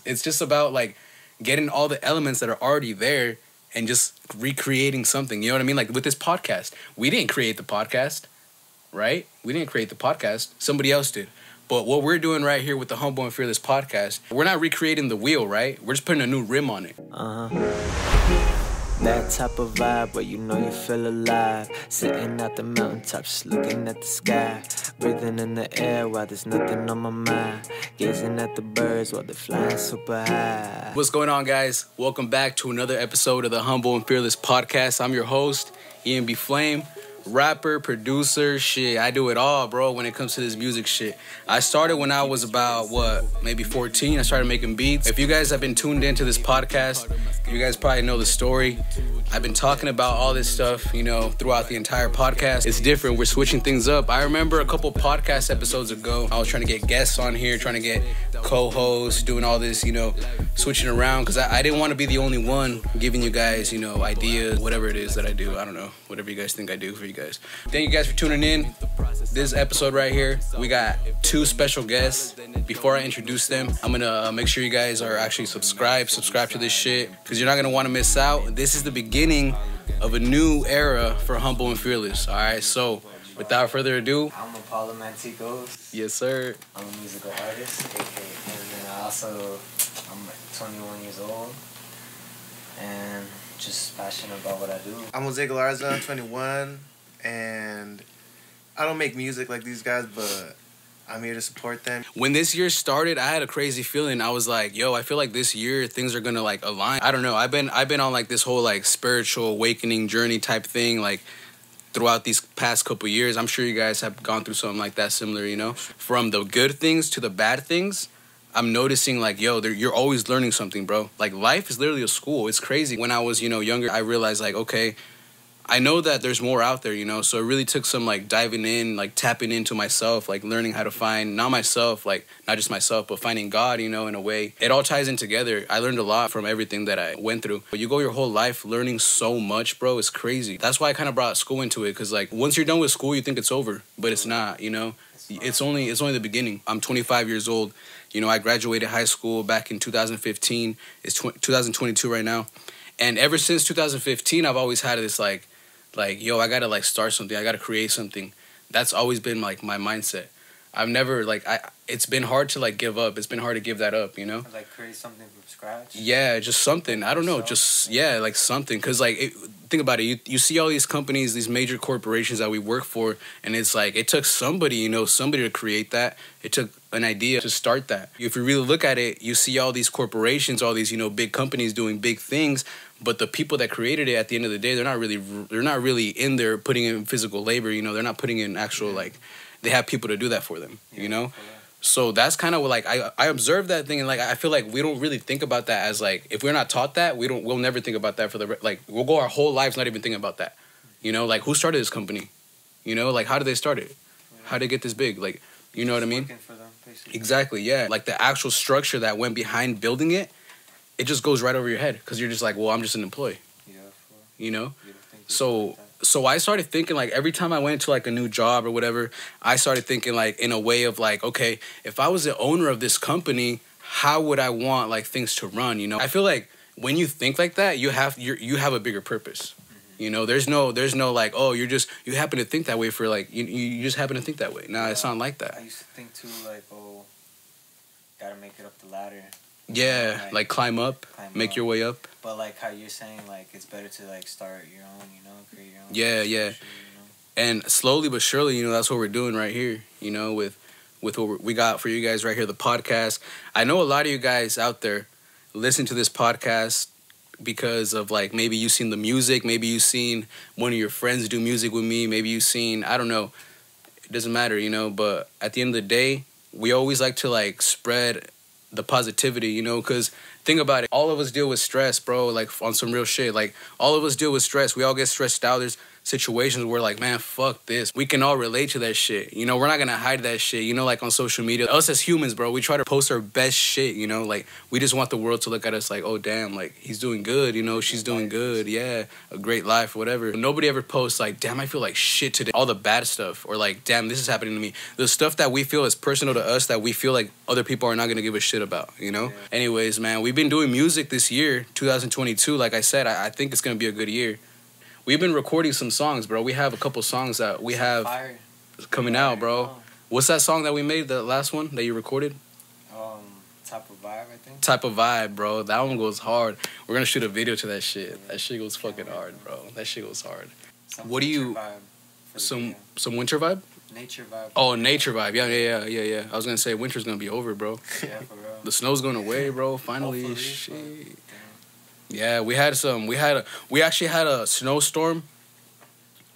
It's just about like getting all the elements that are already there and just recreating something. You know what I mean? Like with this podcast, we didn't create the podcast, right? We didn't create the podcast. Somebody else did. But what we're doing right here with the Humble and Fearless podcast, we're not recreating the wheel, right? We're just putting a new rim on it. That type of vibe where you know you feel alive. Sitting at the mountaintop, just looking at the sky. Breathing in the air while there's nothing on my mind. Gazing at the birds while they're flying super high. What's going on, guys? Welcome back to another episode of the Humble and Fearless podcast. I'm your host, Ian B. Flame. Rapper, producer, shit. I do it all, bro, when it comes to this music shit. I started when I was about, maybe 14. I started making beats. If you guys have been tuned into this podcast, you guys probably know the story. I've been talking about all this stuff, throughout the entire podcast. It's different. We're switching things up. I remember a couple podcast episodes ago, I was trying to get guests on here, trying to get co-hosts, doing all this, switching around, because I didn't want to be the only one giving you guys, ideas, whatever it is that I do. I don't know, whatever you guys think I do for you guys. Thank you guys for tuning in. This episode right here, we got two special guests. Before I introduce them, I'm gonna make sure you guys are actually subscribe to this shit, because you're not gonna want to miss out. This is the beginning of a new era for Humble and Fearless. All right, so without further ado, I'm Apollo Mantikos. Yes, sir. I'm a musical artist, and then I'm 21 years old, and just passionate about what I do. I'm Galarza, I'm 21, and I don't make music like these guys, but I'm here to support them. When this year started, I had a crazy feeling. I was like, I feel like this year things are gonna like align. I don't know. I've been on like this whole like spiritual awakening journey type thing, like throughout these past couple years. I'm sure you guys have gone through something like that similar, From the good things to the bad things, I'm noticing like, you're always learning something, bro. Like life is literally a school. It's crazy. When I was, younger, I realized like, okay, I know that there's more out there, so it really took some like diving in, like tapping into myself, like learning how to find not just myself, but finding God, in a way. It all ties in together. I learned a lot from everything that I went through. But you go your whole life learning so much, bro. It's crazy. That's why I kind of brought school into it, because like once you're done with school, you think it's over, but it's not, It's only the beginning. I'm 25 years old. I graduated high school back in 2015. It's 2022 right now. And ever since 2015, I've always had this like, I gotta like start something. I gotta create something. That's always been like my mindset. I've never it's been hard to like give up. It's been hard to give that up, Like create something from scratch? Yeah, just something. I don't know. Like something. Because think about it. You see all these companies, these major corporations that we work for, and it's like it took somebody, somebody to create that. It took an idea to start that. If you really look at it, you see all these corporations, all these, big companies doing big things, but the people that created it at the end of the day, they're not really in there putting in physical labor, they're not putting in actual they have people to do that for them, So that's kind of what I observed that thing, and I feel like we don't really think about that as if we're not taught that, we'll never think about that we'll go our whole lives not even thinking about that. Who started this company? How did they start it? How did they get this big? You know what I mean? For them, exactly, yeah. The actual structure that went behind building it, it just goes right over your head, because you're just like, well, I'm just an employee. Yeah. So I started thinking every time I went to a new job or whatever, I started thinking in a way of okay, if I was the owner of this company, how would I want things to run? I feel like when you think like that, you have a bigger purpose. There's no you happen to think that way for you just happen to think that way. Nah, it's not like that. I used to think too gotta make it up the ladder. Yeah, climb up, make your way up. But how you're saying, it's better to start your own, create your own. Yeah. Structure, And slowly but surely, that's what we're doing right here. With what we got for you guys right here, the podcast. I know a lot of you guys out there listen to this podcast because of maybe you've seen the music, maybe you've seen one of your friends do music with me, maybe you've seen, I don't know, it doesn't matter, but at the end of the day, we always like to spread the positivity, because think about it, all of us deal with stress, bro, on some real shit. All of us deal with stress. We all get stressed out. situations where like, man, fuck this. We can all relate to that shit. You know, we're not gonna hide that shit. You know, like on social media, us as humans, bro, we try to post our best shit. You know, like we just want the world to look at us like, oh damn, like he's doing good. You know, she's doing good. Yeah, a great life, whatever. Nobody ever posts like, damn, I feel like shit today. All the bad stuff, or like, damn, this is happening to me. The stuff that we feel is personal to us that we feel like other people are not gonna give a shit about. You know. Yeah. Anyways, man, we've been doing music this year, 2022. Like I said, I think it's gonna be a good year. We've been recording some songs, bro. We have a couple songs that we have coming out, bro. What's that song that we made, the last one that you recorded? Type of Vibe, I think. Type of Vibe, bro. That one goes hard. We're gonna shoot a video to that shit. That shit goes fucking hard, bro. That shit goes hard. What do you? Some winter vibe? Nature vibe. Oh, nature vibe. Yeah. I was gonna say winter's gonna be over, bro. Yeah, for real. The snow's going away, bro. Finally, hopefully, shit. Yeah, we actually had a snowstorm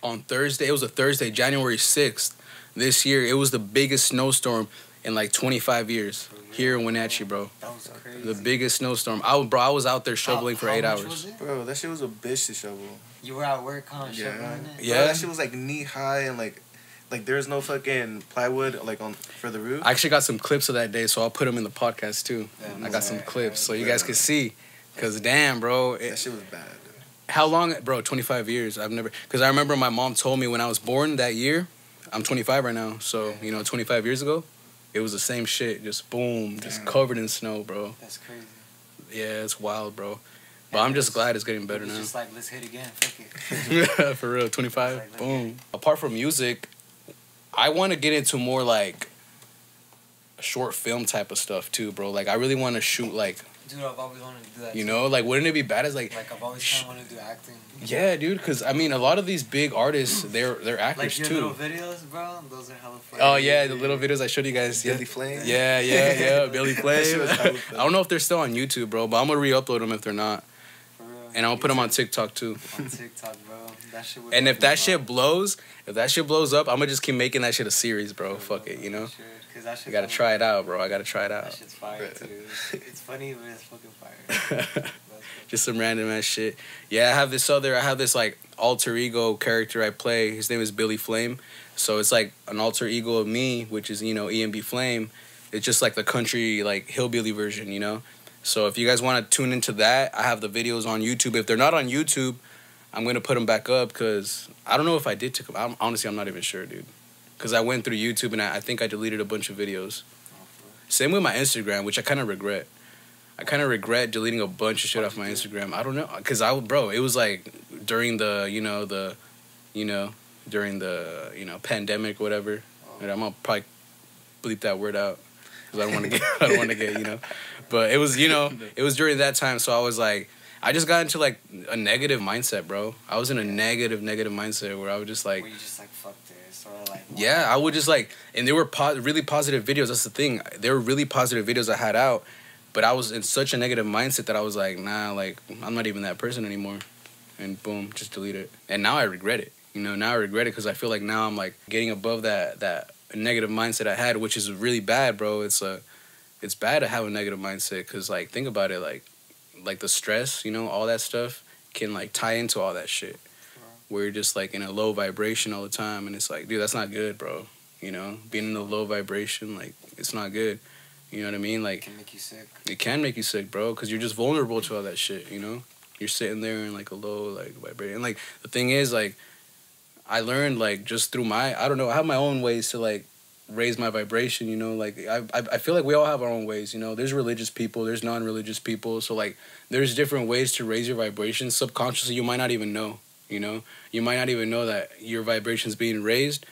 on Thursday. It was a Thursday, January 6th this year. It was the biggest snowstorm in like 25 years here in Wenatchee, bro. That was crazy. The biggest snowstorm. I was out there shoveling for 8 hours. Bro, that shit was a bitch to shovel. You were at work, huh? Yeah. Shoveling it? Yeah. Bro, that shit was like knee high and like there's no fucking plywood like on for the roof. I actually got some clips of that day, so I'll put them in the podcast too. Yeah, I got some clips so you guys can see. Cause damn, bro, that shit was bad. How long, bro? 25 years. I've never. Cause I remember my mom told me when I was born that year. I'm 25 right now, so 25 years ago, it was the same shit. Just boom, just covered in snow, bro. That's crazy. Yeah, it's wild, bro. But I'm just glad it's getting better now. Just like, let's hit again. Fuck it. For real, 25. Boom. Apart from music, I want to get into more like short film type of stuff too, bro. Like I really want to shoot like. Dude, I've always wanted to do that. You know, like, wouldn't it be bad as like I've always kind of wanted to do acting. Yeah, dude, because I mean, a lot of these big artists, they're actors like your too. Little videos, bro. Those are hella funny. Oh yeah, the little videos I showed you guys. Billy Flame. Yeah, Billy Flame. I don't know if they're still on YouTube, bro, but I'm gonna re-upload them if they're not. For real. And I'm gonna put them on TikTok too. On TikTok, bro. That shit. And if that shit blows up, I'm gonna just keep making that shit a series, bro. Fuck it, you know. I gotta try it out, bro. I gotta try it out. That shit's fire too. It's funny, but it's fucking fire. Just some random ass shit. Yeah, I have this like alter ego character I play. His name is Billy Flame. So it's like an alter ego of me, which is, EMB Flame. It's just like the country, like hillbilly version, you know? So if you guys want to tune into that, I have the videos on YouTube. If they're not on YouTube, I'm going to put them back up because I don't know if I did take them. Honestly, I'm not even sure, dude. Because I went through YouTube and I think I deleted a bunch of videos. Same with my Instagram, which I kind of regret. I kind of regret deleting a bunch of shit off my Instagram. I don't know. Because it was like during the, pandemic or whatever. And I'm going to probably bleep that word out. Because I don't want to get, But it was, it was during that time. So I was like, I just got into like a negative mindset, bro. I was in a negative mindset where I was just like. Were you just like, fuck this? Or like. Yeah, I would just like. And they were really positive videos. That's the thing. They were really positive videos I had out. But I was in such a negative mindset that I was like, nah, like, I'm not even that person anymore. And boom, just delete it. And now I regret it. Now I regret it because I feel like now I'm like getting above that negative mindset I had, which is really bad, bro. It's bad to have a negative mindset because, like, think about it, like the stress, all that stuff can, like, tie into all that shit. Where you're just, like, in a low vibration all the time. And it's like, dude, that's not good, bro. Being in a low vibration, like, it's not good. You know what I mean? Like, it can make you sick. It can make you sick, bro, because you're just vulnerable to all that shit, You're sitting there in, like, a low, like, vibration. And, like, the thing is, like, I learned, like, just through I don't know, I have my own ways to, like, raise my vibration, Like, I feel like we all have our own ways, There's religious people, there's non-religious people. So, like, there's different ways to raise your vibration. Subconsciously, you might not even know, You might not even know that your vibration's being raised,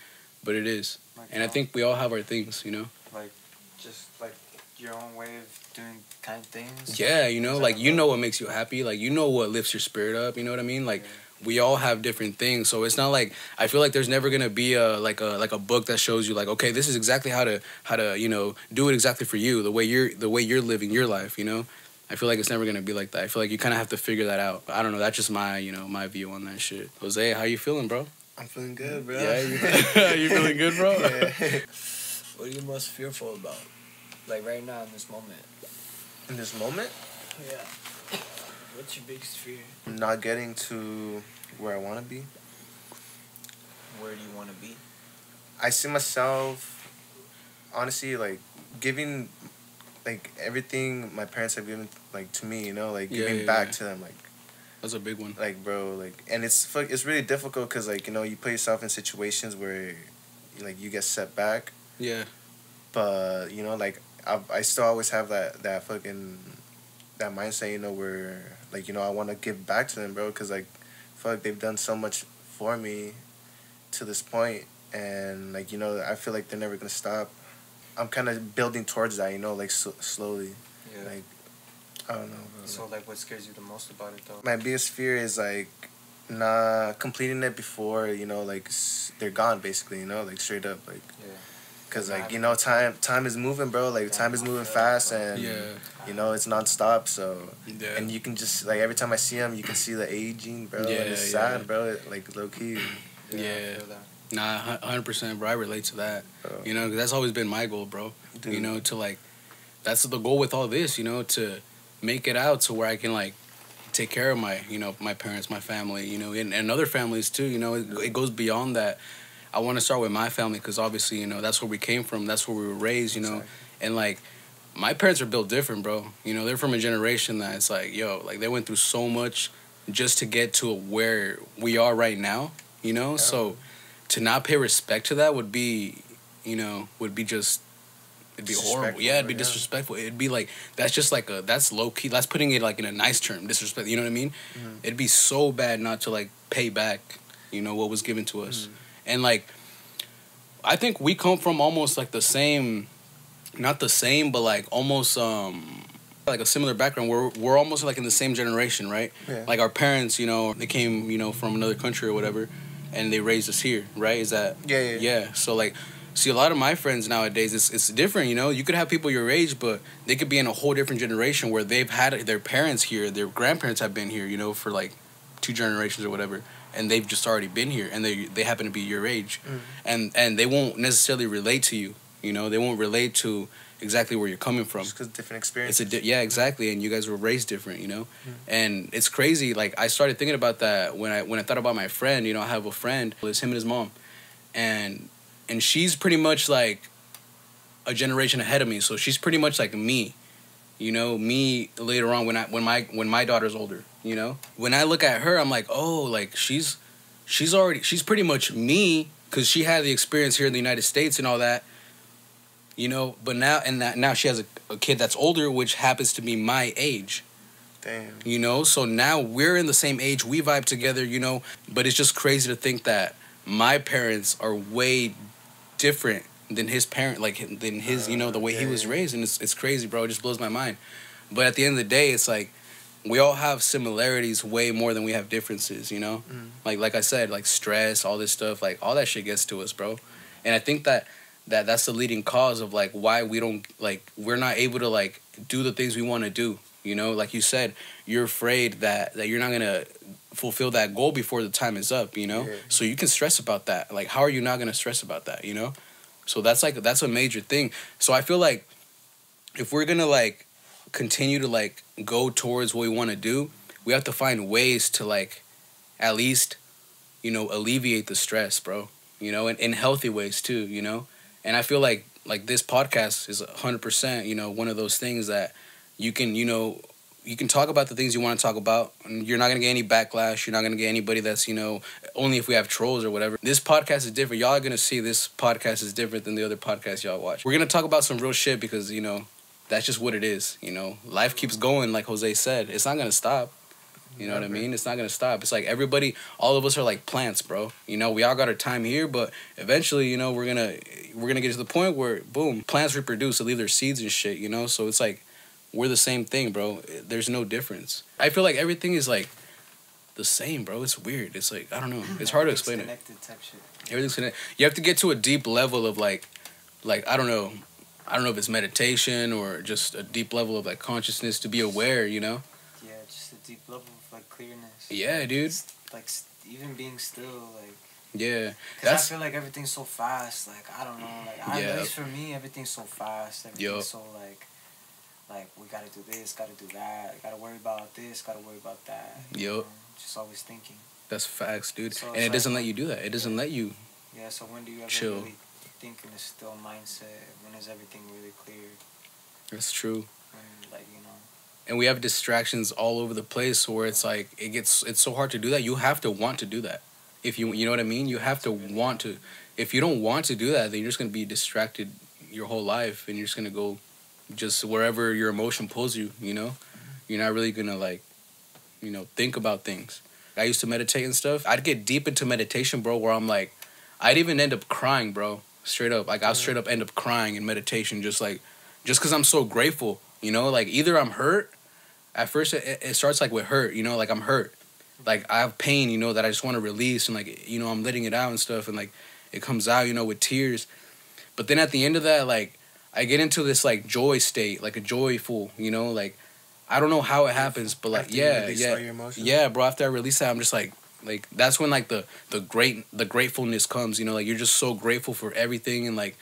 but it is. And I think we all have our things, Like, just, like, your own way of doing kind of things. Yeah, like, what makes you happy. Like, what lifts your spirit up, you know what I mean? Like, we all have different things. So it's not like, I feel like there's never going to be a book that shows you, like, okay, this is exactly how to do it exactly for you, the way you're living your life, I feel like it's never going to be like that. I feel like you kind of have to figure that out. I don't know. That's just my, my view on that shit. Jose, how you feeling, bro? I'm feeling good, bro. Yeah, you feeling good, bro? Yeah. What are you most fearful about? Like, right now, in this moment. In this moment? Yeah. What's your biggest fear? Not getting to where I want to be. where do you want to be? I see myself, honestly, like, giving, like, everything my parents have given, like, to me, you know, like, giving back to them, like. That's a big one. Like, bro, like, and it's really difficult because, like, you know, you put yourself in situations where, like, you get set back. Yeah. But, you know, like, I still always have that mindset, you know, where, like, you know, I want to give back to them, bro, because, like, fuck, they've done so much for me to this point, and, like, you know, I feel like they're never gonna stop. I'm kind of building towards that, you know, like, slowly. Yeah. Like, I don't know, bro. So, like, what scares you the most about it, though? My biggest fear is, like, not completing it before, you know, like, they're gone, basically, you know, like, straight up, like. Yeah. Because, like, you know, time is moving, bro. Like, time is moving fast, and, you know, it's nonstop, so. Yeah. And you can just, like, every time I see them, you can see the aging, bro. Yeah, and it's sad, bro. Like, low-key. Yeah. I feel that. Nah, 100%, bro. I relate to that. Bro. You know, 'cause that's always been my goal, bro. Dude. You know, to, like, that's the goal with all this, you know, to make it out to where I can, like, take care of my, you know, my parents, my family, you know, and other families too, you know. It goes beyond that. I want to start with my family because obviously, you know, that's where we came from. That's where we were raised, you know. Exactly. And, like, my parents are built different, bro. You know, they're from a generation that it's like, yo, like, they went through so much just to get to where we are right now, you know. Yeah. So to not pay respect to that would be, you know, just, it'd be horrible. Yeah, it'd be disrespectful. It'd be like, that's just like that's low key. That's putting it like in a nice term, disrespect. You know what I mean? Mm-hmm. It'd be so bad not to like pay back, you know, what was given to us. Mm-hmm. And like, I think we come from almost like the same, not the same, but like almost like a similar background. We're almost like in the same generation, right? Yeah. Like our parents, you know, they came, you know, from another country or whatever, and they raised us here, right? Is that? Yeah. So like, see, a lot of my friends nowadays, it's different, you know. You could have people your age, but they could be in a whole different generation where they've had their parents here, their grandparents have been here, you know, for like 2 generations or whatever, and they've just already been here, and they happen to be your age, and they won't necessarily relate to you, you know. They won't relate to exactly where you're coming from. Just because different experiences. Yeah, exactly, and you guys were raised different, you know. And it's crazy. Like, I started thinking about that when I thought about my friend. You know, I have a friend. It's him and his mom, and she's pretty much like a generation ahead of me. So she's pretty much like me, you know, me later on when my daughter's older, you know. When I look at her, I'm like, oh, like she's pretty much me because she had the experience here in the United States and all that, you know. But now she has a kid that's older, which happens to be my age. Damn. You know, so now we're in the same age, we vibe together, you know. But it's just crazy to think that my parents are way different than his parent, like than his, you know, the way he was raised, and it's crazy, bro. It just blows my mind. But at the end of the day, it's like we all have similarities way more than we have differences, you know. Like I said, like stress, all this stuff, like all that shit gets to us, bro. And I think that's the leading cause of like why we're not able to like do the things we want to do, you know. Like you said, you're afraid that you're not gonna fulfill that goal before the time is up, you know. So you can stress about that. Like, how are you not gonna stress about that, you know? So that's a major thing. So I feel like if we're gonna like continue to like go towards what we want to do, we have to find ways to like at least, you know, alleviate the stress, bro, you know, in healthy ways too, you know. And I feel like this podcast is 100%, you know, one of those things that you can, you know, you can talk about the things you want to talk about, and you're not going to get any backlash. You're not going to get anybody that's, you know, only if we have trolls or whatever. This podcast is different. Y'all are going to see this podcast is different than the other podcasts y'all watch. We're going to talk about some real shit because, you know, that's just what it is, you know. Life keeps going, like Jose said. It's not going to stop. You know what I mean? It's not going to stop. It's like everybody, all of us are like plants, bro. You know, we all got our time here, but eventually, you know, we're going to get to the point where, boom, plants reproduce. They leave their seeds and shit, you know? So it's like, we're the same thing, bro. There's no difference. I feel like everything is like the same, bro. It's weird. It's like, I don't know. It's hard to explain it. Type shit. Everything's connected. You have to get to a deep level of like I don't know. I don't know if it's meditation or just a deep level of like consciousness to be aware, you know? Yeah, just a deep level of like clearness. Yeah, dude. Just, like even being still, like. Yeah. Because I feel like everything's so fast. Like, I don't know. Like, at least for me, everything's so fast. Everything's so like, we gotta do this, gotta do that, gotta worry about this, gotta worry about that. You know, just always thinking. That's facts, dude. So And it's it doesn't like- let you do that. It doesn't let you. Yeah, so when do you ever Chill. really think in a still mindset? When is everything really clear? That's true. When, like, you know... And we have distractions all over the place where it's like it's so hard to do that. You have to want to do that. If you know what I mean, you have to want to. If you don't want to do that, then you're just gonna be distracted your whole life, and you're just gonna go just wherever your emotion pulls you. You know, you're not really gonna like, think about things. I used to meditate and stuff. I'd get deep into meditation, bro, where I'm like, I'd even end up crying, bro. Straight up, like I'll straight up end up crying in meditation, just because I'm so grateful. Like either I'm hurt. At first, it starts like with hurt, like I'm hurt. Like I have pain, that I just want to release, and like, I'm letting it out and stuff, and like it comes out, with tears. But then at the end of that, like I get into this like joy state, like a joyful, like I don't know how it happens, but like After you release all your emotions? yeah, bro. After I release that, I'm just like that's when like the gratefulness comes, like you're just so grateful for everything, and like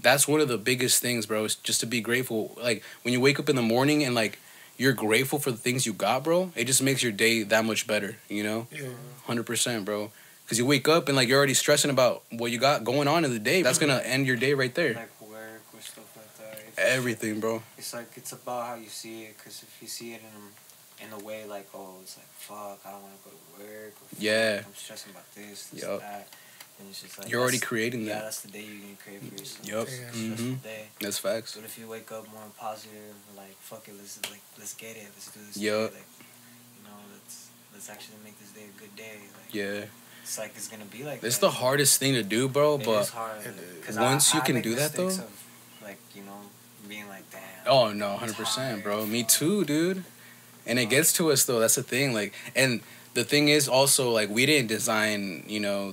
that's one of the biggest things, bro. Is just to be grateful. Like when you wake up in the morning and like you're grateful for the things you got, bro, it just makes your day that much better, Yeah. 100%, bro. Because you wake up and, like, you're already stressing about what you got going on in the day. That's going to end your day right there. Like work or stuff like that. Everything, bro. It's like, it's about how you see it. Because if you see it in a way like, oh, it's like, fuck, I don't want to go to work. Or, Yeah. I'm stressing about this, Yup. that. And it's just like... You're already creating Yeah, that. that's the day you're going to create for yourself. Yup. It's a stressful day. That's facts. But if you wake up more positive, like, fuck it, let's get it. Let's do this. Yup. Like, let's actually make this day a good day. Like, Yeah. it's like it's gonna be like. It's that. the hardest thing to do, bro, It but is hard. Cause once you I can make do that, though. mistakes of, like, being like, damn. Oh, no, 100%, bro. Me too, dude. And it gets to us, though. That's the thing. Like, and the thing is also, like, we didn't design,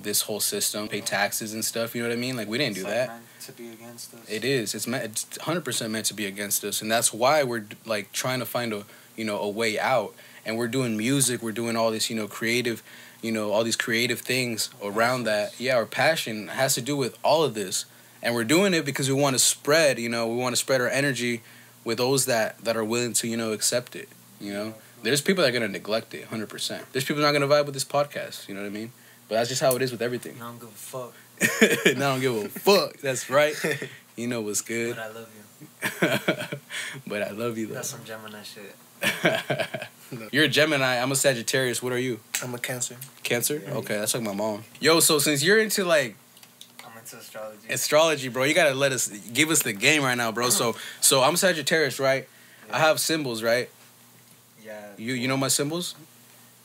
this whole system, pay taxes and stuff, you know what I mean? Like, we didn't do It's that. meant to be against us. It is. It's 100% meant to be against us, and that's why we're like trying to find a way out. And we're doing music. We're doing all this, creative, all these creative things around that. Yeah, our passion has to do with all of this, and we're doing it because we want to spread. We want to spread our energy with those that are willing to, accept it. There's people that are gonna neglect it, 100%. There's people not gonna vibe with this podcast. You know what I mean? But that's just how it is with everything. I don't give a fuck. And I don't give a fuck. That's right. You know what's good. But I love you. But I love you, though. That's some Gemini shit. You're a Gemini. I'm a Sagittarius. What are you? I'm a Cancer. Cancer? Okay, that's like my mom. Yo, so since you're into like I'm into astrology. astrology, bro, you gotta give us the game right now, bro. So I'm Sagittarius, right? Yeah. I have symbols, right? Yeah. You know my symbols?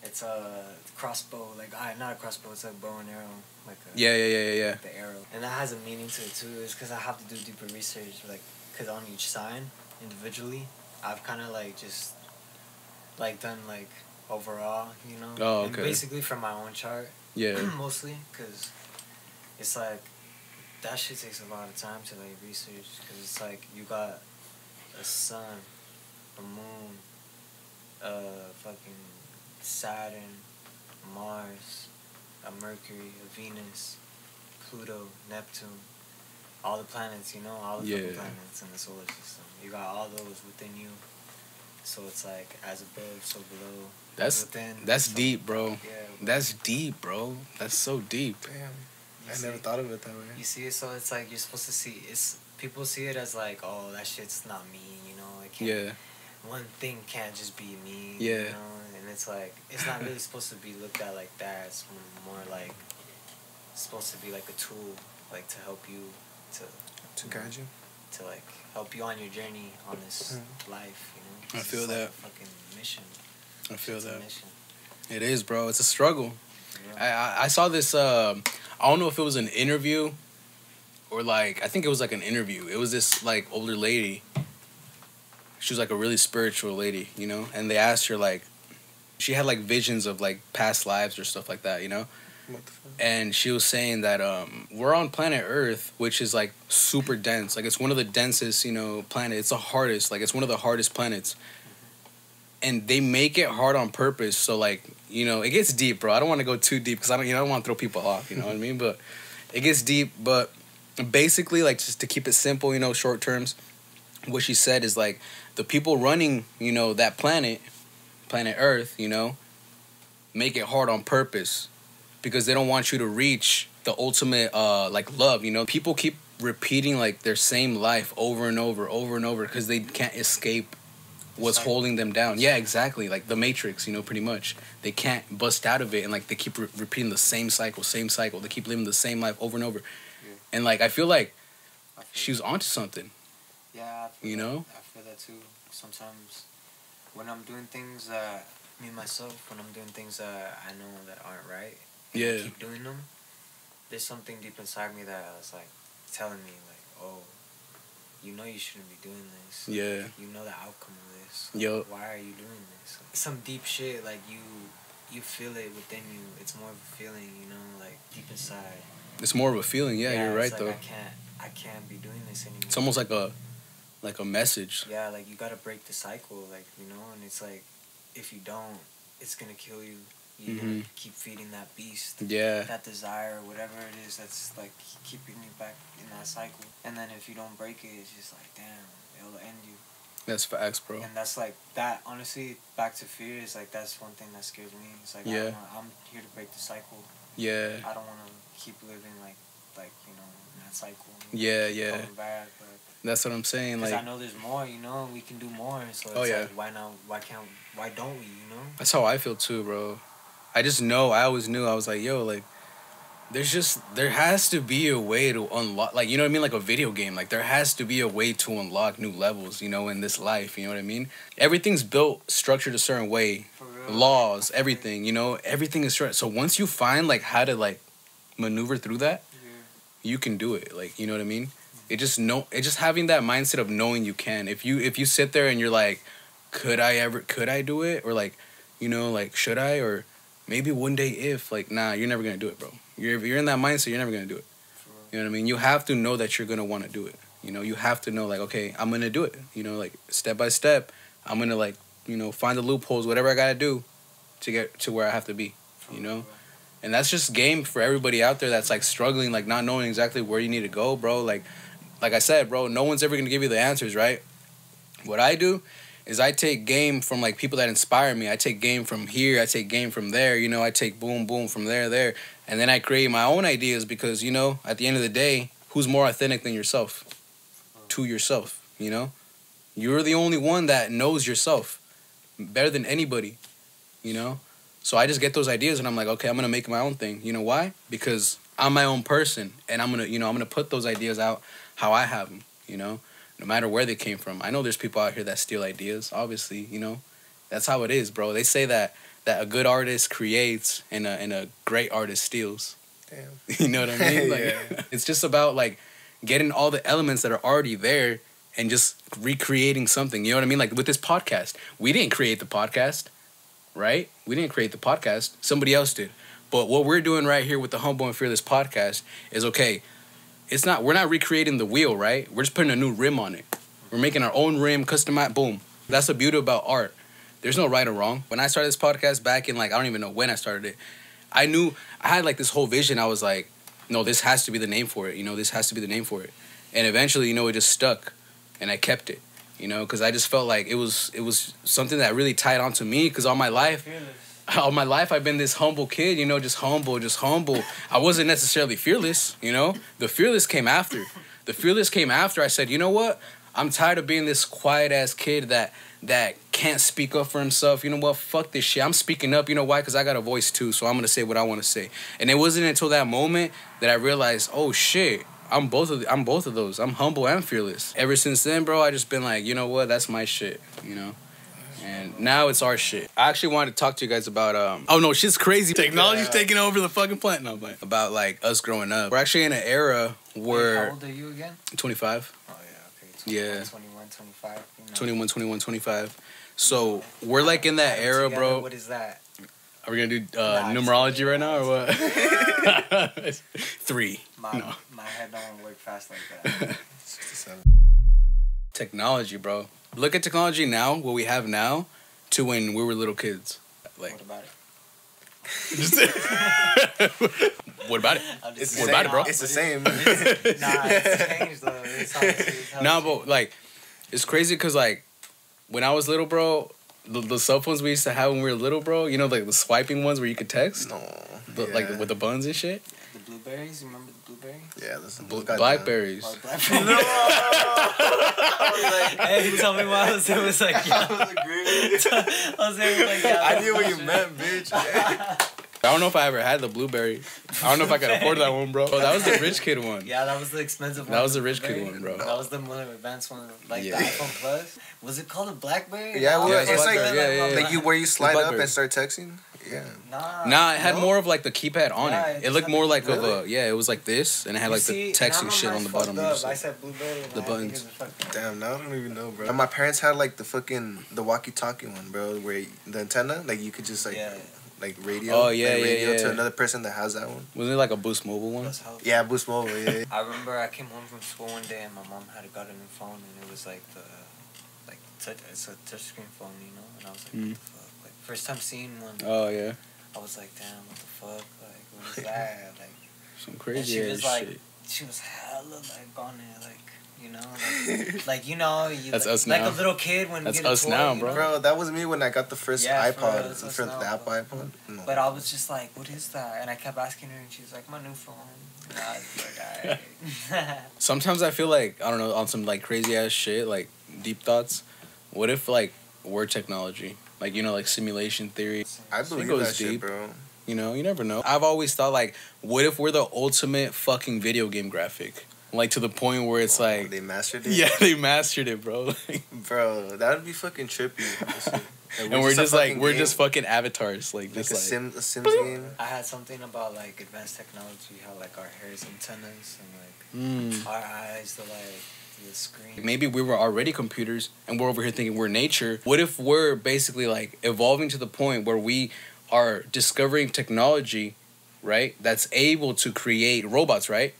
It's a crossbow, like not a crossbow. It's a bow and arrow, like a, Yeah. like the arrow, and that has a meaning to it too. It's because I have to do deeper research, like because on each sign individually, I've kind of like just like done like overall, Oh, okay. And basically from my own chart, Yeah. mostly because it's like that shit takes a lot of time to like research because it's like you got a sun, a moon, fucking Saturn, Mars, a Mercury, a Venus, Pluto, Neptune, all the planets, all the fucking planets in the solar system. You got all those within you. So it's like as above, so below. That's within. that's so deep, bro. Yeah. That's deep, bro. That's so deep. Damn. You I see- never thought of it that way. You see it, so it's like you're supposed to see. People see it as like, oh, that shit's not me, It can't. Yeah. One thing can't just be me. Yeah. And it's like it's not really supposed to be looked at like that. It's more like it's supposed to be like a tool, like to help you To guide you. to like help you on your journey on this life. I It's feel just that. Like a fucking mission. I feel It's a that. mission. It is, bro. It's a struggle. Yeah. I saw this. I don't know if it was an interview or like I think it was like an interview. It was this like older lady. She was like a really spiritual lady, and they asked her like, she had like visions of like past lives or stuff like that, What the fuck? and she was saying that we're on planet Earth, which is like super dense. Like it's one of the densest, planet. It's the hardest. Like it's one of the hardest planets. And they make it hard on purpose. So like, it gets deep, bro. I don't want to go too deep because I don't want to throw people off. You know what I mean? But it gets deep. But basically, like just to keep it simple, short terms. What she said is like the people running, that planet Earth, make it hard on purpose because they don't want you to reach the ultimate like love, you know? People keep repeating like their same life over and over because they can't escape what's holding them down. Yeah, exactly. Like the Matrix, you know, pretty much. They can't bust out of it, and like they keep repeating the same cycle. They keep living the same life over and over. Yeah. And like I feel like she was onto something. Yeah, you know? I feel that too. Sometimes when I'm doing things when I'm doing things I know that aren't right, and I keep doing them, there's something deep inside me that is like telling me like, oh, you know you shouldn't be doing this. Yeah. You know the outcome of this. Yo. Why are you doing this? Some deep shit, like you feel it within you. It's more of a feeling, you know, like deep inside. It's more of a feeling, yeah you're right like, though. I can't be doing this anymore. It's almost like a message. Yeah, like you gotta break the cycle, like, you know, and it's like if you don't, it's gonna kill you. You're gonna keep feeding that beast. Yeah. That desire, whatever it is, that's like keeping you back in that cycle. And then if you don't break it, it's just like, damn, it'll end you. That's facts, bro. And that's like that. Honestly, back to fear is like that's one thing that scares me. It's like I'm here to break the cycle. Yeah. I don't want to keep living like you know in that cycle. Yeah. Coming back, but that's what I'm saying. Like I know there's more. You know, we can do more. So it's like why not? Why don't we? You know. That's how I feel too, bro. I just know. I always knew. I was like, yo, like. There has to be a way to unlock, like, you know what I mean? Like a video game. Like, there has to be a way to unlock new levels, you know, in this life, you know what I mean? Everything's structured a certain way. Laws, everything, you know? Everything is structured. So once you find, like, how to, like, maneuver through that, you can do it. Like, you know what I mean? It's just having that mindset of knowing you can. If you sit there and you're like, could I do it? Or, like, you know, like, should I? Or maybe one day if, like, nah, you're never going to do it, bro. If you're in that mindset, you're never going to do it. You know what I mean? You have to know that you're going to want to do it. You know, you have to know, like, okay, I'm going to do it. You know, like, step by step, I'm going to, like, you know, find the loopholes, whatever I got to do to get to where I have to be, you know? And that's just game for everybody out there that's, like, struggling, like, not knowing exactly where you need to go, bro. Like I said, bro, no one's ever going to give you the answers, right? What I do is I take game from, like, people that inspire me. I take game from here. I take game from there. You know, I take boom, boom from there. And then I create my own ideas because, you know, at the end of the day, who's more authentic than yourself? To yourself, you know? You're the only one that knows yourself better than anybody, you know? So I just get those ideas and I'm like, okay, I'm going to make my own thing. You know why? Because I'm my own person and I'm going to put those ideas out how I have them, you know? No matter where they came from. I know there's people out here that steal ideas, obviously, you know? That's how it is, bro. They say that a good artist creates and a great artist steals. Damn. You know what I mean? Like, it's just about, like, getting all the elements that are already there and just recreating something. You know what I mean? Like, with this podcast. We didn't create the podcast, right? We didn't create the podcast. Somebody else did. But what we're doing right here with the Humble and Fearless podcast is, okay, we're not recreating the wheel, right? We're just putting a new rim on it. We're making our own rim, customized, boom. That's the beauty about art. There's no right or wrong. When I started this podcast back in, like, I don't even know when I started it, I knew I had, like, this whole vision. I was like, no, this has to be the name for it. You know, this has to be the name for it. And eventually, you know, it just stuck. And I kept it, you know, because I just felt like it was something that really tied onto me. Because all my life, I've been this humble kid, you know, just humble. I wasn't necessarily fearless, you know. The fearless came after. I said, you know what? I'm tired of being this quiet-ass kid that can't speak up for himself. You know what? Fuck this shit. I'm speaking up. You know why? Because I got a voice, too, so I'm going to say what I want to say. And it wasn't until that moment that I realized, oh, shit, I'm both of those. I'm humble and fearless. Ever since then, bro, I just been like, you know what? That's my shit, you know? And now it's our shit. I actually wanted to talk to you guys about, oh, no, shit's crazy. Technology's taking over the fucking planet. No, but about, like, us growing up. We're actually in an era where... How old are you again? 25. Oh, yeah, okay. 21, 25. You know. 21, 25. So, we're, like, in that era, together, bro. What is that? Are we going to do numerology right now, or what? 3. My head don't work fast like that. 67. Technology, bro. Look at technology now, what we have now, to when we were little kids. Like, what about it? What about it? What about it, bro? It's the same. It's changed, though. Nah, but, like, it's crazy because, like, when I was little, bro, The cell phones we used to have when we were little, bro. You know, like the swiping ones where you could text, No. like with the buttons and shit. The blueberries, you remember the blueberry? Yeah, listen. Blackberries. Or blackberry? No! Hey, tell me why I was there. Was like, yeah. I was agreeing. I was there like, yeah. I knew what you meant, bitch. I don't know if I ever had the blueberry. I don't know if I could afford that one, bro. Oh, that was the rich kid one. Yeah, that was the expensive one. That was the rich kid one, bro. That was the more advanced one, like the iPhone Plus. Was it called a BlackBerry? Yeah, well, Yeah, it's like yeah. like where you slide up BlackBerry. and start texting. Yeah. Nah, it had more of like the keypad on Yeah, it. it It looked just more had like the- it was like this, and it had like the texting shit on the bottom. I Just, like, said blueberry. And the I buttons. think it was fucking- Damn, now I don't even know, bro. And my parents had like the walkie-talkie one, bro, where the antenna, like you could just like Yeah. like radio. Oh, yeah, like, radio yeah. to another person that has that one. wasn't it like a Boost Mobile one? That's how- Yeah, Boost Mobile. Yeah. I remember I came home from school one day and my mom had got a new phone and it was like it's a touchscreen phone, you know, and I was like, what the fuck? Like first time seeing one, Oh yeah, I was like, damn, what the fuck? Like what is that? Like some and crazy she ass was like, shit. she was hella like on it, like. You know, like you know, you That's like, us like now. a little kid when That's you get a us toy, now, you bro. know? Bro, that was me when I got the first Yeah, for real, iPod, it's us the now, Apple but- iPod. No. But I was just like, what is that? And I kept asking her, and she was like, my new phone. And I was like, alright. Sometimes I feel like, I don't know, on some like crazy ass shit, like deep thoughts. What if like we're technology, like you know, like simulation theory? I It believe goes that shit, deep. bro. You know, you never know. I've always thought like, what if we're the ultimate fucking video game graphic? Like to the point where it's like, They mastered it. yeah, they mastered it, bro. Bro, that would be fucking trippy. Like, And we're just like, we're game. just fucking avatars, like like just like. a Sims game. I had something about like advanced technology, how like our hair is antennas and like our eyes, the screen. Maybe we were already computers and we're over here thinking we're nature. What if we're basically like evolving to the point where we are discovering technology, right? That's able to create robots, right?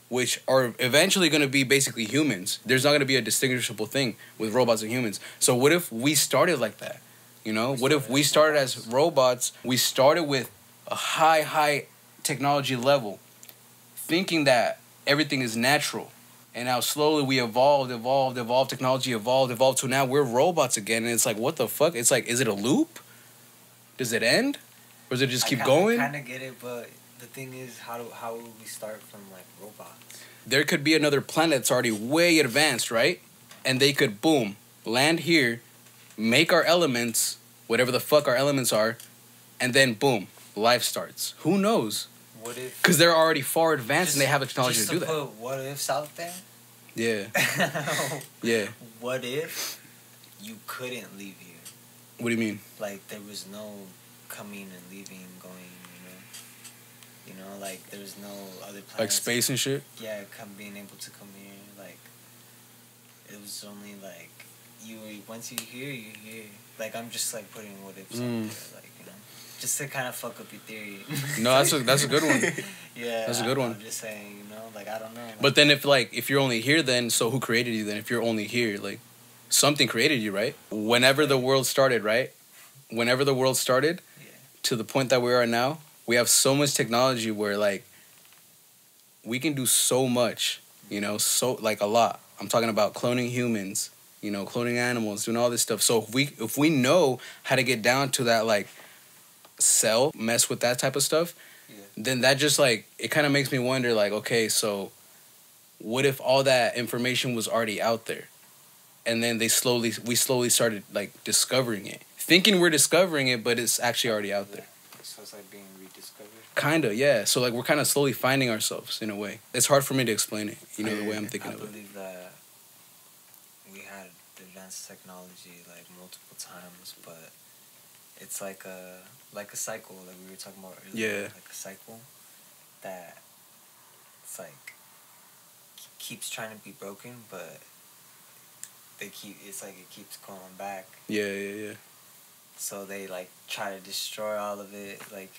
Which are eventually going to be basically humans. There's not going to be a distinguishable thing with robots and humans. So what if we started like that? You know, what if we started as robots? We started with a high technology level, thinking that everything is natural. And now slowly we evolved, technology evolved to now we're robots again. And it's like, what the fuck? It's like, is it a loop? Does it end? Or does it just keep going? I kind of get it, but the thing is, how would we start from like robots? There could be another planet that's already way advanced, right? And they could, boom, land here, make our elements, whatever the fuck our elements are, and then boom, life starts. Who knows? What if? Because they're already far advanced and they have the technology just to do that. Put what ifs out there. Yeah, yeah. What if you couldn't leave here? What do you mean? Like there was no coming and leaving, going. You know, like there's no other planets. Like space and shit? Yeah, being able to come here, like it was only like once you're here. Like I'm just like putting what ifs out there, like you know, just to kind of fuck up your theory. No, that's a good one. Yeah, that's a good one. I'm just saying, you know, like I don't know. Like, But then if you're only here, then so who created you? Then if you're only here, like something created you, right? Whenever the world started, right? Whenever the world started, to the point that we are now, we have so much technology where like we can do so much, you know, so like a lot. I'm talking about cloning humans, you know, cloning animals, doing all this stuff. So if we know how to get down to that like cell, mess with that type of stuff, then that just like it kind of makes me wonder like, okay, so what if all that information was already out there? And then we slowly started like discovering it. Thinking we're discovering it, but it's actually already out there. So it's like being rediscovered. Kinda, yeah. So like we're kind of slowly finding ourselves in a way. It's hard for me to explain it, you know, the way I'm thinking of it. I believe that we had advanced technology like multiple times, but it's like a cycle, like we were talking about earlier. Yeah. Like a cycle that it's like keeps trying to be broken, but it's like it keeps going back. Yeah. So they like try to destroy all of it. Like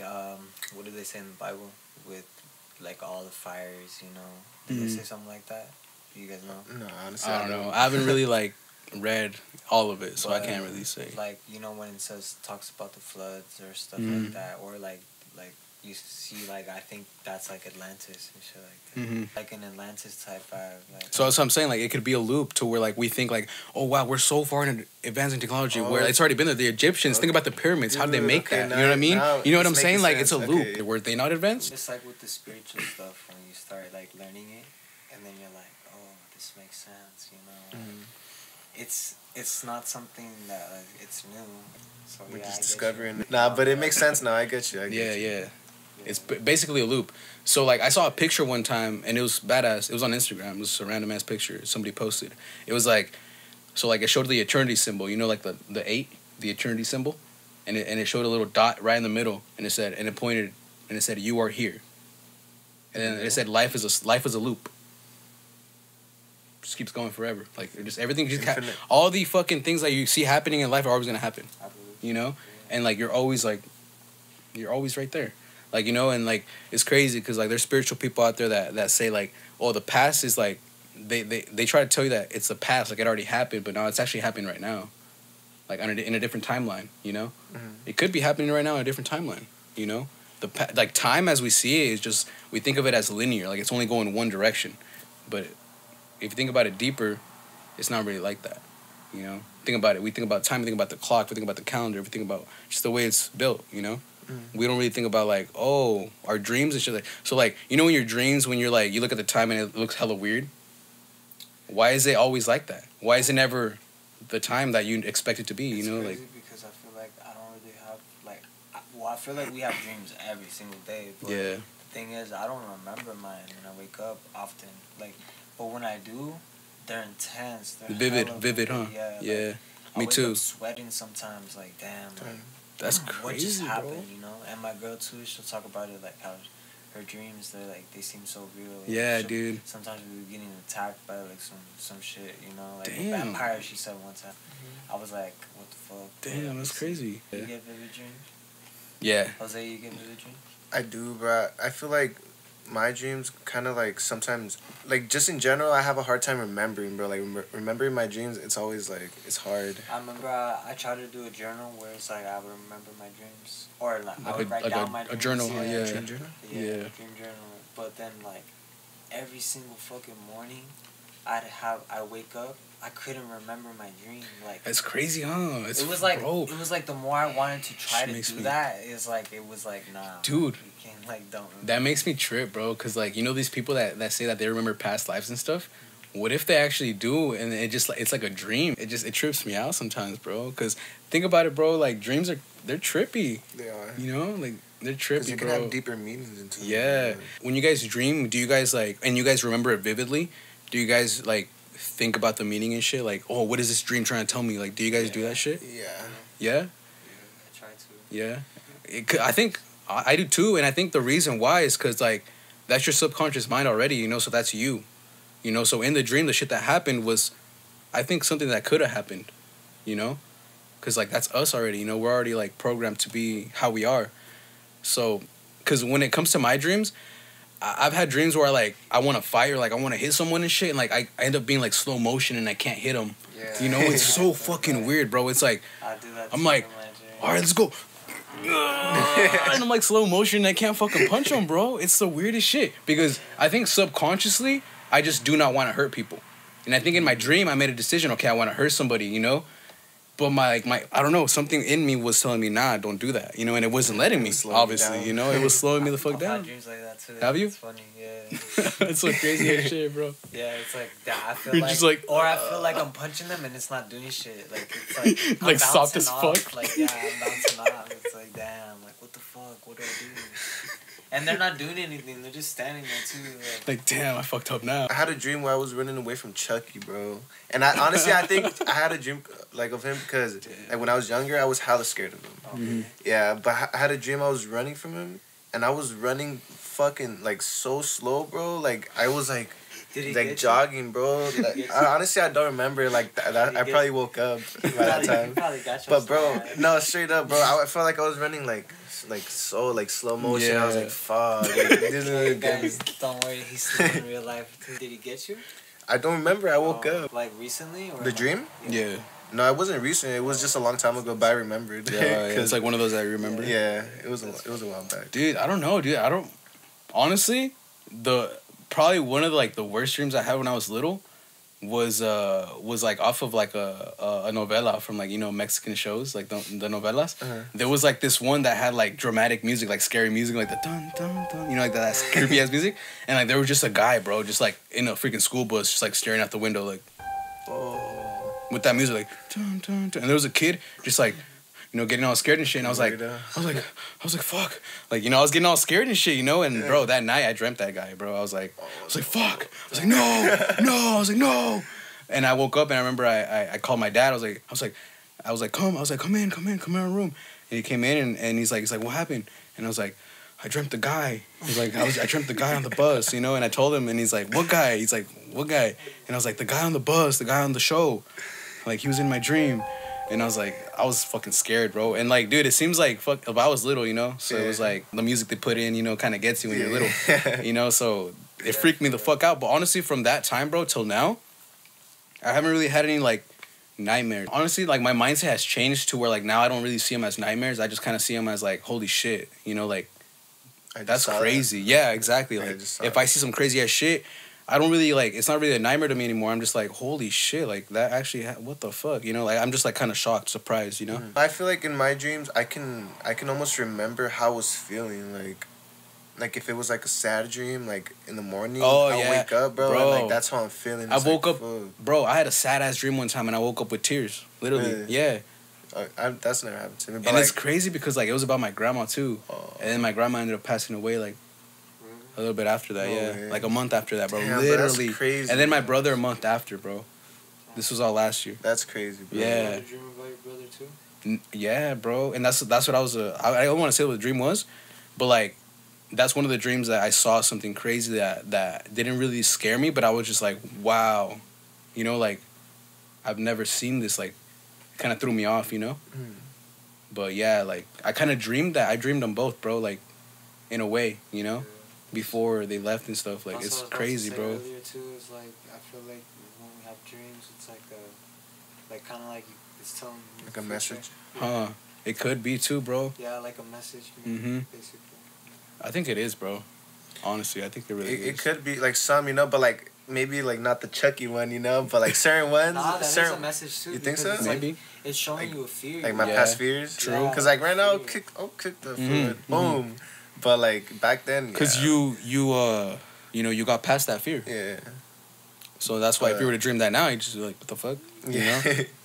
what do they say in the Bible with like all the fires? You know, do they say something like that? Do you guys know? No, honestly, I don't know. I haven't really like read all of it, so I can't really say. Like you know when it talks about the floods or stuff like that, or like you see, like, I think that's, like, Atlantis and shit like that. Mm-hmm. Like an Atlantis type vibe. Like, So that's what I'm saying. Like, it could be a loop to where, like, we think, like, oh, wow, we're so far in advancing technology where it's already been there. The Egyptians, think about the pyramids. How did they make that? You know what I mean? You know what I'm saying? Like, it's a loop. Were they not advanced? It's like with the spiritual stuff when you start, like, learning it, and then you're like, oh, this makes sense, you know? It's not something that, like, it's new. So, We're yeah, just I get discovering you. it. Nah, but it makes sense now. I get you. Yeah. It's basically a loop. So, like, I saw a picture one time, and it was badass. It was on Instagram. It was a random-ass picture somebody posted. It was, like, so, like, it showed the eternity symbol. You know, like, the 8, the eternity symbol? And it showed a little dot right in the middle, and it said, and it pointed, and it said, you are here. And then it said, life is a loop. Just keeps going forever. Like, it just everything just all the fucking things that you see happening in life are always gonna happen. You know? And, like, you're always right there. Like, you know, and, like, it's crazy because, like, there's spiritual people out there that say, like, oh, the past is, like, they try to tell you that it's the past, like, it already happened, but no, it's actually happening right now. Like, in a different timeline, you know? Mm-hmm. It could be happening right now in a different timeline, you know? Like, time as we see it is just, we think of it as linear, like, it's only going one direction. But if you think about it deeper, it's not really like that, you know? Think about it. We think about time, we think about the clock, we think about the calendar, we think about just the way it's built, you know? We don't really think about, like, oh, our dreams and shit. Like, so, like, you know, in your dreams, when you're, like, you look at the time and it looks hella weird? Why is it always like that? Why is it never the time that you expect it to be, you know? Crazy Like, because I feel like I don't really have, like, I feel like we have dreams every single day. But yeah. The thing is, I don't remember mine when I wake up often. Like, but when I do, they're intense. They're vivid, huh? Yeah. Like, me too. Up sweating sometimes, like, damn. Like, that's what crazy, just happened, bro. you know? And my girl too, she'll talk about it, like, how her dreams, they're like, they seem so real. Like, yeah, dude. Sometimes we were getting attacked by, like, some shit, you know? Like, damn. a vampire, she said one time. I was like, what the fuck? Damn, that's crazy. You get vivid dreams? Yeah. Jose, you get vivid dreams? I do, bro. I feel like my dreams kind of, like, sometimes, like, just in general, I have a hard time remembering, bro. Like, remembering my dreams, it's always, like, it's hard. I remember I tried to do a journal where it's like I would remember my dreams. Or, like I would write down my dreams. A journal, yeah. Dream journal? Yeah, dream journal. But then, like, every single fucking morning, I wake up, I couldn't remember my dream. Like, it's crazy, huh? It was like the more I wanted to try to do that, it's like, it was like, nah. Dude. You can't, like, don't remember. That makes me trip, bro. Because, like, you know these people that say that they remember past lives and stuff? What if they actually do, and it just, like, it's like a dream? It trips me out sometimes, bro. Because think about it, bro. Like, dreams they're trippy. They are. You know? Like, they're trippy, bro. Because you can have deeper meanings into it. Yeah. When you guys dream, do you guys, like, and you guys remember it vividly, do you guys, like, think about the meaning and shit? Like, oh, what is this dream trying to tell me? Like, do you guys do that shit? Yeah. Yeah? I try to. Yeah. I think I do too, and I think the reason why is because, like, that's your subconscious mind already, you know, so that's you. You know, so in the dream, the shit that happened was, I think, something that could have happened, you know? Because, like, that's us already, you know? We're already, like, programmed to be how we are. So, because when it comes to my dreams, I've had dreams where, like, I want to fight or, like, I want to hit someone and shit, and, like, I end up being, like, slow motion and I can't hit them. Yeah. You know? It's so fucking weird, bro. It's like, I do that I'm like, all right, let's go. And I'm, like, slow motion and I can't fucking punch them, bro. It's the weirdest shit. Because I think subconsciously, I just do not want to hurt people. And I think in my dream, I made a decision, okay, I want to hurt somebody, you know? But my I don't know, something in me was telling me, nah, don't do that, you know? And it wasn't letting me, obviously, you know? It was slowing me the fuck down. I've had dreams like that, too. Have you? It's funny, yeah. It's so crazy as shit, bro. Yeah, it's like, I feel You're like... just like... Or I feel like I'm punching them and it's not doing shit. Like, it's like... like, soft as fuck? Like, yeah, I'm bouncing off. It's like, damn, like, what the fuck? What do I do? And they're not doing anything. They're just standing there, too. Like, damn, I fucked up now. I had a dream where I was running away from Chucky, bro. And I honestly, I think I had a dream, like, of him because, like, when I was younger, I was hella scared of him. Mm-hmm. Yeah, but I had a dream I was running from him. And I was running fucking, like, so slow, bro. Like, I was, like jogging, bro. Like, honestly, I don't remember. Like, I probably woke up by that time. But, bro, no, straight up, bro. I felt like I was running, like slow motion. Yeah. I was like, fuck. Like, this is guys, don't worry, he's still in real life too. Did he get you? I don't remember. I woke up. Like recently? Or the dream? Yeah. No, it wasn't recent. It was just a long time ago, but I remembered. Yeah, it's like one of those I remember. Yeah, it was a while back. Dude, I don't know, dude. I don't. Honestly, probably one of the worst dreams I had when I was little was like off of like a novela from like, you know, Mexican shows, like the novelas. There was like this one that had like dramatic music, like scary music, like the dun dun dun, you know, like that creepy ass music. And like there was just a guy, bro, just like in a freaking school bus, just like staring out the window, like, oh, with that music, like dun dun dun. And there was a kid just like, you know, getting all scared and shit. And I was like, fuck. Like, you know, I was getting all scared and shit, you know. And bro, that night I dreamt that guy, bro. I was like, fuck. I was like, no. I was like, no. And I woke up and I remember I called my dad. I was like, come in our room. And he came in and he's like, what happened? And I was like, I dreamt the guy. He's like, I dreamt the guy on the bus, you know. And I told him, and he's like, what guy? He's like, what guy? And I was like, the guy on the bus, the guy on the show. Like, he was in my dream. And I was like, I was fucking scared, bro. And like, dude, it seems like if I was little, you know, so it was like the music they put in, you know, kind of gets you when you're little, you know. So it freaked me the fuck out. But honestly, from that time, bro, till now, I haven't really had any like nightmares. Honestly, like my mindset has changed to where like now I don't really see them as nightmares. I just kind of see them as like, holy shit, you know, like that's crazy. That. Yeah, exactly. Like if I see some crazy ass shit, I don't really like, it's not really a nightmare to me anymore. I'm just like, holy shit, like that actually, what the fuck, you know? Like I'm just like kind of shocked, surprised, you know? I feel like in my dreams, I can almost remember how I was feeling, like if it was like a sad dream, like in the morning, I'll wake up, bro, and like that's how I'm feeling. I woke up, bro, I had a sad ass dream one time and I woke up with tears, literally, yeah. That's never happened to me. But and like, it's crazy because like it was about my grandma too, and then my grandma ended up passing away like a little bit after that, yeah. Like a month after that, bro. Damn, literally. That's crazy. And then my brother a month after, bro. This was all last year. That's crazy, bro. Yeah. You had a dream about your brother too? Yeah, bro. And that's what I was. I don't want to say what the dream was, but like, that's one of the dreams that I saw something crazy that didn't really scare me, but I was just like, wow, you know, like, I've never seen this. Like, it kind of threw me off, you know. But yeah, like I kind of dreamed that. I dreamed them both, bro. Like, in a way, you know. Before they left and stuff, like, it's crazy, bro. Earlier too is like, I feel like when we have dreams, it's like kind of like it's telling you like a message. Huh? It could be too, bro. Yeah, like a message. Basically. I think it is, bro. Honestly, I think it really is. It could be like some, you know, but like maybe like not the Chucky one, you know, but like certain ones. Nah, that is a message too. You think so? Maybe. Like, it's showing you a fear. Like my past fears. True. Because like right now, I'll cook the food. Boom. But like back then, because you got past that fear. Yeah. So that's why if you were to dream that now, you just be like, what the fuck, you know?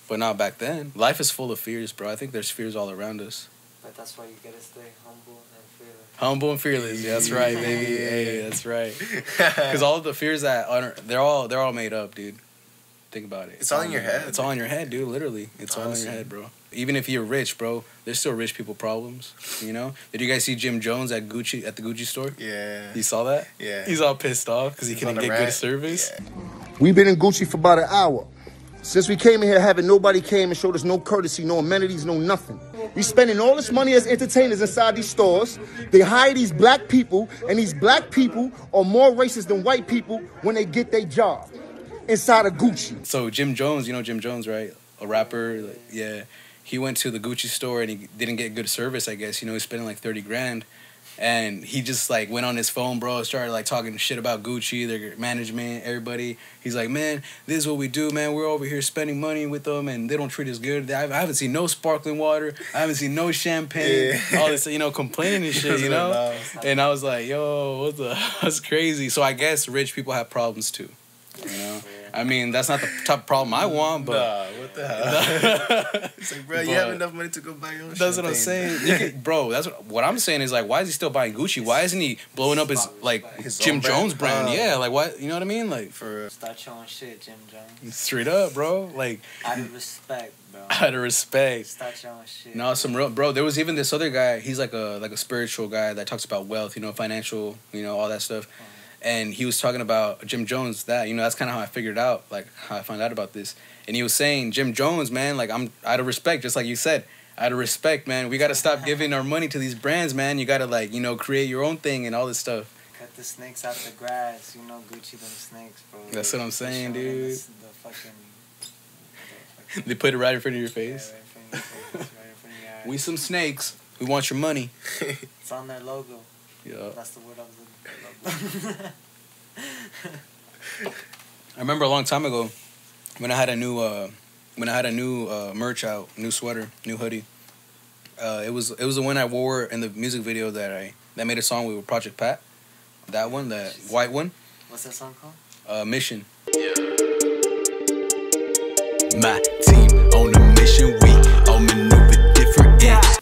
But not back then. Life is full of fears, bro. I think there's fears all around us. But that's why you gotta stay humble and fearless. Humble and fearless. Yeah, that's right, baby. Hey, that's right. Because all of the fears they're all made up, dude. Think about it. It's all in your head. It's all in your head, dude. Literally, it's all in your head, bro. Even if you're rich, bro, there's still rich people problems. You know? Did you guys see Jim Jones at the Gucci store? Yeah. You saw that? Yeah. He's all pissed off because he couldn't get good service. Yeah. We've been in Gucci for about an hour. Since we came in here, nobody came and showed us no courtesy, no amenities, no nothing. We spending all this money as entertainers inside these stores. They hire these black people, and these black people are more racist than white people when they get their job inside of Gucci. So Jim Jones, you know Jim Jones, right? A rapper, like, yeah. He went to the Gucci store and he didn't get good service, I guess. You know, he's spending like 30 grand. And he just like went on his phone, bro, started like talking shit about Gucci, their management, everybody. He's like, man, this is what we do, man. We're over here spending money with them and they don't treat us good. I haven't seen no sparkling water. I haven't seen no champagne. Yeah. All this, you know, complaining and shit, you know? And I was like, yo, that's crazy. So I guess rich people have problems too, you know? I mean, that's not the type of problem I want, but... Nah, what the hell? It's like, bro, you have enough money to go buy your own That's what I'm saying. Bro, that's what I'm saying is, like, why is he still buying Gucci? Why isn't he blowing up his Jim Jones brand? Yeah, like, what? You know what I mean? Like, for... Start showing shit, Jim Jones. Straight up, bro. Like... Out of respect, bro. Out of respect. Start showing shit. No, some real... Bro, there was even this other guy. He's like a spiritual guy that talks about wealth, you know, financial, you know, all that stuff. And he was talking about Jim Jones, that's kind of how I figured out, like, how I found out about this. And he was saying, Jim Jones, man, like, I'm out of respect, just like you said, out of respect, man, we got to stop giving our money to these brands, man. You got to, like, you know, create your own thing and all this stuff. Cut the snakes out the grass, you know, Gucci them snakes, bro. That's what I'm saying, dude. The fucking They put it right in front of your face. Yeah, right in front of your face, right in front of your eyes. We some snakes. We want your money. It's on their logo. Yeah. That's the word I was looking for. I remember a long time ago when I had a new merch out, new sweater, new hoodie. It was the one I wore in the music video that made a song with Project Pat. That one, that white one. What's that song called? Mission. My team on a mission, we all maneuver different ends.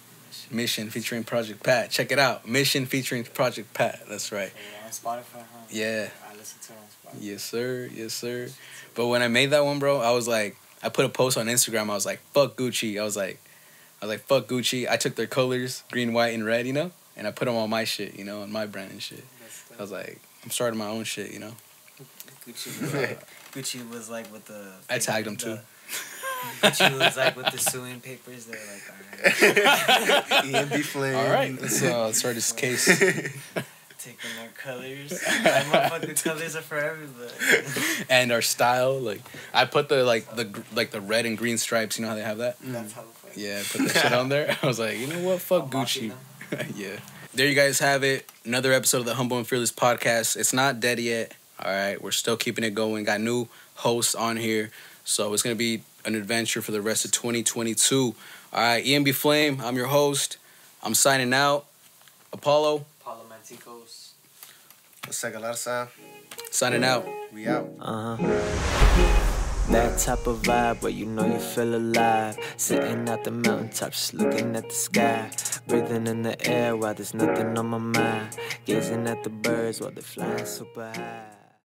Mission featuring Project Pat. Check it out. Mission featuring Project Pat. That's right. Yeah, on Spotify, huh? Yeah. I listen to it on Spotify. Yes, sir. Yes, sir. But when I made that one, bro, I was like, I put a post on Instagram. I was like, fuck Gucci. I was like, fuck Gucci. I took their colors, green, white, and red, you know? And I put them on my shit, you know, on my brand and shit. I was like, I'm starting my own shit, you know? Gucci was like with the... I tagged him too. Gucci was like with the suing papers. They were like, alright. EMB Flame. All right, let's start this case. Taking our colors. My motherfucking colors are for everybody. And our style, like, I put the red and green stripes, you know how they have that? That's how funny. Yeah, I put that shit on there. I was like, you know what? Fuck Gucci. Yeah. There you guys have it. Another episode of the Humble and Fearless podcast. It's not dead yet. All right. We're still keeping it going. Got new hosts on here. So it's going to be an adventure for the rest of 2022. All right. EMB Flame. I'm your host. I'm signing out. Apollo. Mantikos. What's that, Galarza? Signing out. We out. That type of vibe where you know you feel alive. Sitting at the mountaintop, just looking at the sky. Breathing in the air while there's nothing on my mind. Gazing at the birds while they're flying super high.